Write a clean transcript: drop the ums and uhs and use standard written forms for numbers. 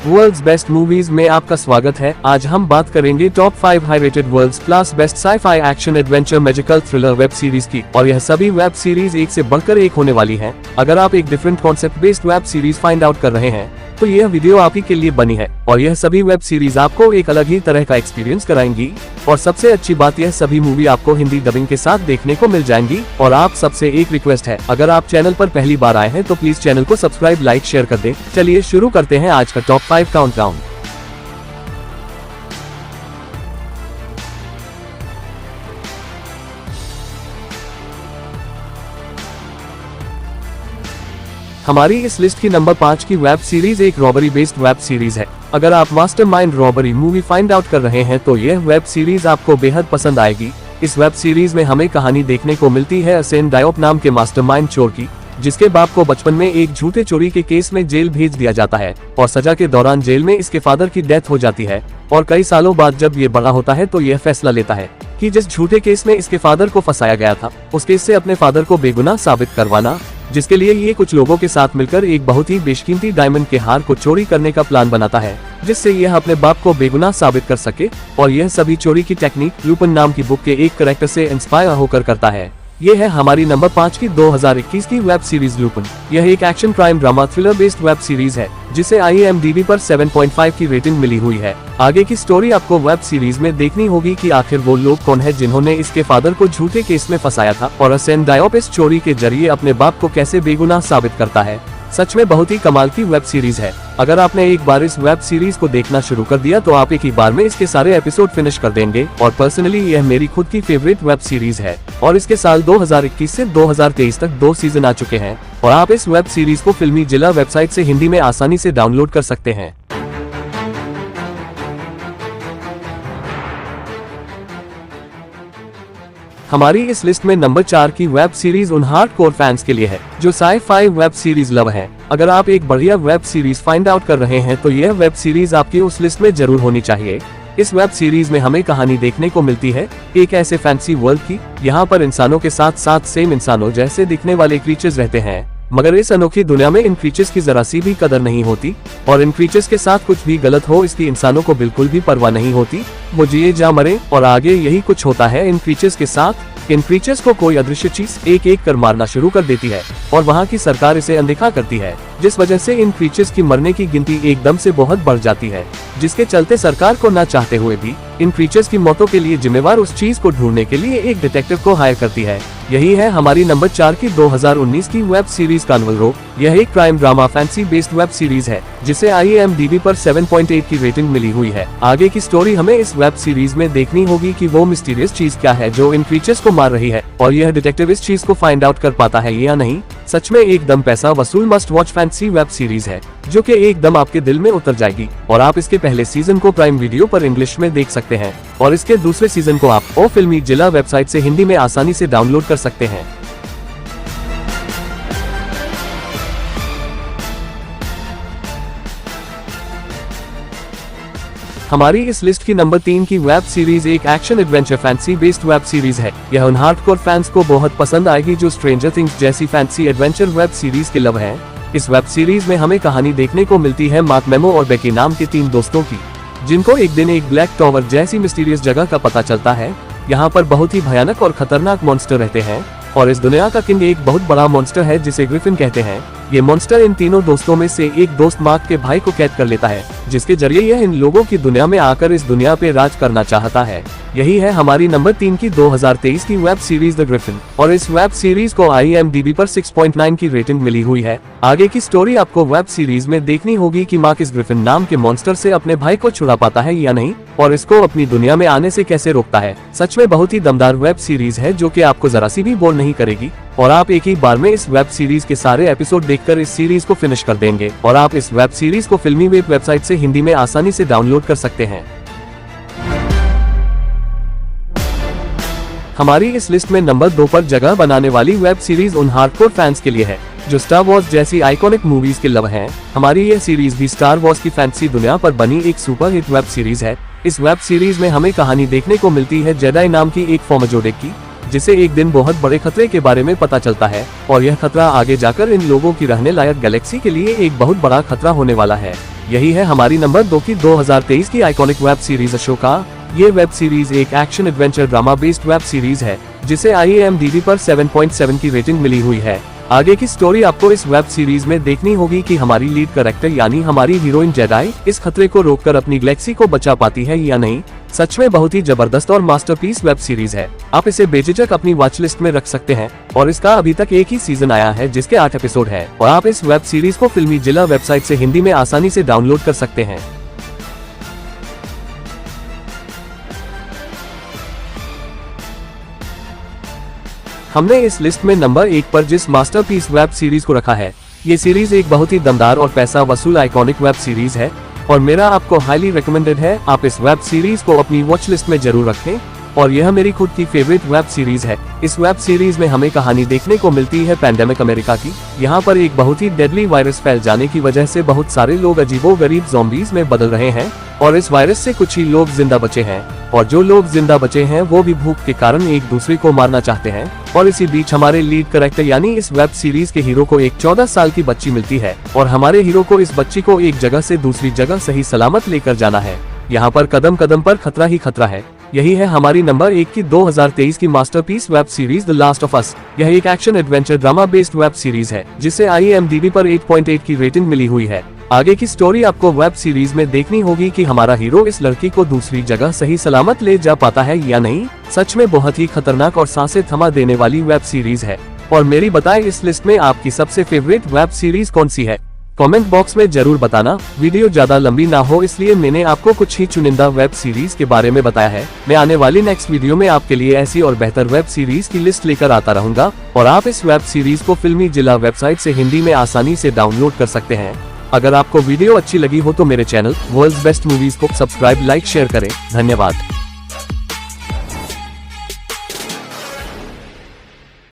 World's best movies में आपका स्वागत है। आज हम बात करेंगे top 5 high rated worlds class best sci fi action adventure magical thriller web series की, और यह सभी वेब सीरीज एक से बढ़कर एक होने वाली हैं। अगर आप एक different concept based web series find out कर रहे हैं तो यह वीडियो आप ही के लिए बनी है, और यह सभी वेब सीरीज आपको एक अलग ही तरह का एक्सपीरियंस कराएंगी। और सबसे अच्छी बात, यह सभी मूवी आपको हिंदी डबिंग के साथ देखने को मिल जाएंगी। और आप सबसे एक रिक्वेस्ट है, अगर आप चैनल पर पहली बार आए हैं तो प्लीज चैनल को सब्सक्राइब, लाइक, शेयर कर दें। चलिए शुरू करते हैं आज का टॉप 5 काउंटडाउन। हमारी इस लिस्ट की नंबर 5 की वेब सीरीज एक रॉबरी बेस्ड वेब सीरीज है। अगर आप mastermind robbery movie find out कर रहे हैं तो यह वेब सीरीज आपको बेहद पसंद आएगी। इस वेब सीरीज में हमें कहानी देखने को मिलती है असेन डायोप नाम के मास्टरमाइंड चोर की, जिसके बाप को बचपन में एक झूठे चोरी के केस में जेल भेज दिया जाता है, और सजा के दौरान जेल में इसके फादर की डेथ हो जाती है। और कई सालों बाद जब ये बड़ा होता है तो यह फैसला लेता है कि जिस झूठे केस में इसके फादर को फंसाया गया था, उस केस से अपने फादर को बेगुनाह साबित करवाना, जिसके लिए ये कुछ लोगों के साथ मिलकर एक बहुत ही बेशकीमती डायमंड के हार को चोरी करने का प्लान बनाता है, जिससे यह अपने बाप को बेगुनाह साबित कर सके। और यह सभी चोरी की टेक्निक लूपन नाम की बुक के एक कैरेक्टर से इंस्पायर होकर करता है। ये है हमारी नंबर 5 की 2021 की वेब सीरीज लूपन। यह एक action crime drama thriller based web series है, जिसे IMDb पर 7.5 की रेटिंग मिली हुई है। आगे की स्टोरी आपको वेब सीरीज में देखनी होगी कि आखिर वो लोग कौन है जिन्होंने इसके फादर को झूठे केस में फंसाया था, और असेन डायोप इस चोरी के जरिए अपने बाप को कैसे बेगुनाह साबित करता है। सच में बहुत ही कमाल की वेब सीरीज है। अगर आपने एक बार इस वेब सीरीज को देखना शुरू कर दिया तो आप एक ही बार में इसके सारे एपिसोड फिनिश कर देंगे। और पर्सनली यह मेरी खुद की फेवरेट वेब सीरीज है, और इसके साल 2021 से 2023 तक 2 सीजन आ चुके हैं, और आप इस वेब सीरीज को फिल्मी जिला वेबसाइट से हिंदी में आसानी से डाउनलोड कर सकते हैं। हमारी इस लिस्ट में नंबर 4 की वेब सीरीज उन हार्डकोर फैंस के लिए है जो साई-फाई वेब सीरीज लव है। अगर आप एक बढ़िया वेब सीरीज फाइंड आउट कर रहे हैं तो यह वेब सीरीज आपकी उस लिस्ट में जरूर होनी चाहिए। इस वेब सीरीज में हमें कहानी देखने को मिलती है एक ऐसे फैंसी वर्ल्ड की, यहाँ पर इंसानों के साथ साथ सेम इंसानों जैसे दिखने वाले क्रीचर्स रहते हैं, मगर इस अनोखी दुनिया में इन क्रीचर्स की जरा सी भी कदर नहीं होती, और इन क्रीचर्स के साथ कुछ भी गलत हो इसकी इंसानों को बिल्कुल भी परवाह नहीं होती। वो जिए जा मरे, और आगे यही कुछ होता है इन क्रीचर्स के साथ। इन क्रीचर्स को कोई अदृश्य चीज एक एक कर मारना शुरू कर देती है, और वहाँ की सरकार इसे अनदेखा करती है, जिस वजह से इन क्रीचर्स की मरने की गिनती एकदम से बहुत बढ़ जाती है, जिसके चलते सरकार को न चाहते हुए भी इन क्रीचर्स की मौतों के लिए जिम्मेवार उस चीज को ढूंढने के लिए एक डिटेक्टिव को हायर करती है। यही है हमारी नंबर 4 की 2019 की वेब सीरीज कार्निवल रो। यह एक crime drama fancy based web series है, जिसे IMDb पर 7.8 की रेटिंग मिली हुई है। आगे की स्टोरी हमें इस वेब सीरीज में देखनी होगी कि वो मिस्टीरियस चीज क्या है जो इन क्रीचर्स को मार रही है, और यह डिटेक्टिव इस चीज को फाइंड आउट कर पाता है या नहीं। सच में एकदम पैसा वसूल must watch fancy web series है, जो कि एकदम आपके दिल में उतर जाएगी। और आप इसके पहले सीजन को प्राइम वीडियो पर इंग्लिश में देख सकते हैं, और इसके दूसरे सीजन को आप ओ फिल्मी जिला वेबसाइट से हिंदी में आसानी से डाउनलोड कर सकते हैं। हमारी इस लिस्ट की नंबर 3 की वेब सीरीज एक action adventure fancy based web series है। यह उन हार्डकोर फैंस को बहुत पसंद आएगी जो स्ट्रेंजर थिंग्स जैसी फैंसी एडवेंचर वेब सीरीज के लव हैं। इस वेब सीरीज में हमें कहानी देखने को मिलती है मार्क, मेमो और बेकी नाम के 3 दोस्तों की, जिनको एक दिन एक ब्लैक टॉवर जैसी मिस्टीरियस जगह का पता चलता है। यहाँ पर बहुत ही भयानक और खतरनाक मॉन्स्टर रहते हैं, और इस दुनिया का किंग एक बहुत बड़ा मॉन्स्टर है जिसे ग्रिफिन कहते हैं। ये मॉन्स्टर इन तीनों दोस्तों में से एक दोस्त मार्क के भाई को कैद कर लेता है, जिसके जरिए यह इन लोगों की दुनिया में आकर इस दुनिया पे राज करना चाहता है। यही है हमारी नंबर 3 की 2023 की वेब सीरीज द ग्रिफिन, और इस वेब सीरीज को IMDb पर 6.9 की रेटिंग मिली हुई है। आगे की स्टोरी आपको वेब सीरीज में देखनी होगी कि मार्क इस ग्रिफिन नाम के मॉन्स्टर से अपने भाई को छुड़ा पाता है या नहीं, और इसको अपनी दुनिया में आने से कैसे रोकता है। सच में बहुत ही दमदार वेब सीरीज है जो कि आपको जरा सी भी बोर नहीं करेगी, और आप एक ही बार में इस वेब सीरीज के सारे एपिसोड देखकर इस सीरीज को फिनिश कर देंगे। और आप इस वेब सीरीज को फिल्मी वेब वेबसाइट से हिंदी में आसानी से डाउनलोड कर सकते हैं। हमारी इस लिस्ट में नंबर 2 पर जगह बनाने वाली वेब सीरीज उन हार्डकोर फैंस के लिए है जो स्टार वॉर्स जैसी आइकॉनिक मूवीज के लव हैं। हमारी यह सीरीज भी स्टार वॉर्स की फैंसी दुनिया पर बनी एक सुपर हिट वेब सीरीज है। इस वेब सीरीज में हमें कहानी देखने को मिलती है जेडाई नाम की एक फॉर्मजोडे की, जिसे एक दिन बहुत बड़े खतरे के बारे में पता चलता है और यह खतरा आगे जाकर इन लोगों की रहने लायक गैलेक्सी के लिए एक बहुत बड़ा खतरा होने वाला है। यही है हमारी नंबर 2 की 2023 की आइकॉनिक वेब सीरीज अशोका। ये वेब सीरीज एक action adventure drama based web series है जिसे IMDb पर 7.7 की रेटिंग मिली हुई है। आगे की स्टोरी आपको इस वेब सीरीज में देखनी होगी कि हमारी लीड कैरेक्टर यानी हमारी हीरोइन जेडाई इस खतरे को रोककर अपनी गैलेक्सी को बचा पाती है या नहीं। सच में बहुत ही जबरदस्त और मास्टरपीस वेब सीरीज है। आप इसे बेझिझक अपनी वॉच लिस्ट में रख सकते हैं और इसका अभी तक एक ही सीजन आया है जिसके 8 एपिसोड है और आप इस वेब सीरीज को फिल्मी जिला वेबसाइट से हिंदी में आसानी से डाउनलोड कर सकते हैं। हमने इस लिस्ट में नंबर 1 पर जिस मास्टरपीस वेब सीरीज को रखा है, ये सीरीज एक बहुत ही दमदार और पैसा वसूल आइकॉनिक वेब सीरीज है और मेरा आपको हाईली रिकमेंडेड है। आप इस वेब सीरीज को अपनी वॉच लिस्ट में जरूर रखें और यह मेरी खुद की फेवरेट वेब सीरीज है। इस वेब सीरीज में हमें कहानी देखने को मिलती है पैंडेमिक अमेरिका की। यहाँ पर एक बहुत ही डेडली वायरस फैल जाने की वजह से बहुत सारे लोग अजीबोगरीब ज़ॉम्बीज में बदल रहे हैं और इस वायरस से कुछ ही लोग जिंदा बचे हैं और जो लोग जिंदा बचे हैं वो भी भूख के कारण एक दूसरे को मारना चाहते हैं। और इसी बीच हमारे लीड कैरेक्टर यानी इस वेब सीरीज के हीरो को एक 14 साल की बच्ची मिलती है और हमारे हीरो को इस बच्ची को एक जगह से दूसरी जगह सही सलामत लेकर जाना है। यहाँ पर कदम कदम पर खतरा ही खतरा है। यही है हमारी नंबर 1 की 2023 की masterpiece web series the last of us. यह एक action adventure drama based web series है जिसे IMDb पर 8.8 की रेटिंग मिली हुई है। आगे की स्टोरी आपको वेब सीरीज में देखनी होगी कि हमारा हीरो इस लड़की को दूसरी जगह सही सलामत ले जा पाता है या नहीं। सच में बहुत ही खतरनाक और सांसें थमा देने वाली वेब सीरीज है। और मेरी बताएं इस लिस्ट में आपकी सबसे फेवरेट वेब सीरीज कौन सी है? कमेंट बॉक्स में जरूर बताना। वीडियो ज्यादा लंबी ना हो इसलिए मैंने आपको कुछ ही चुनिंदा वेब सीरीज के बारे में बताया है। मैं आने वाली नेक्स्ट वीडियो में आपके लिए ऐसी और बेहतर वेब सीरीज की लिस्ट लेकर आता रहूंगा और आप इस वेब सीरीज को फिल्मी जिला वेबसाइट से हिंदी में आसानी से डाउनलोड कर सकते हैं। अगर आपको वीडियो अच्छी लगी हो तो मेरे चैनल वर्ल्ड्स बेस्ट मूवीज को सब्सक्राइब, लाइक, शेयर करें। धन्यवाद।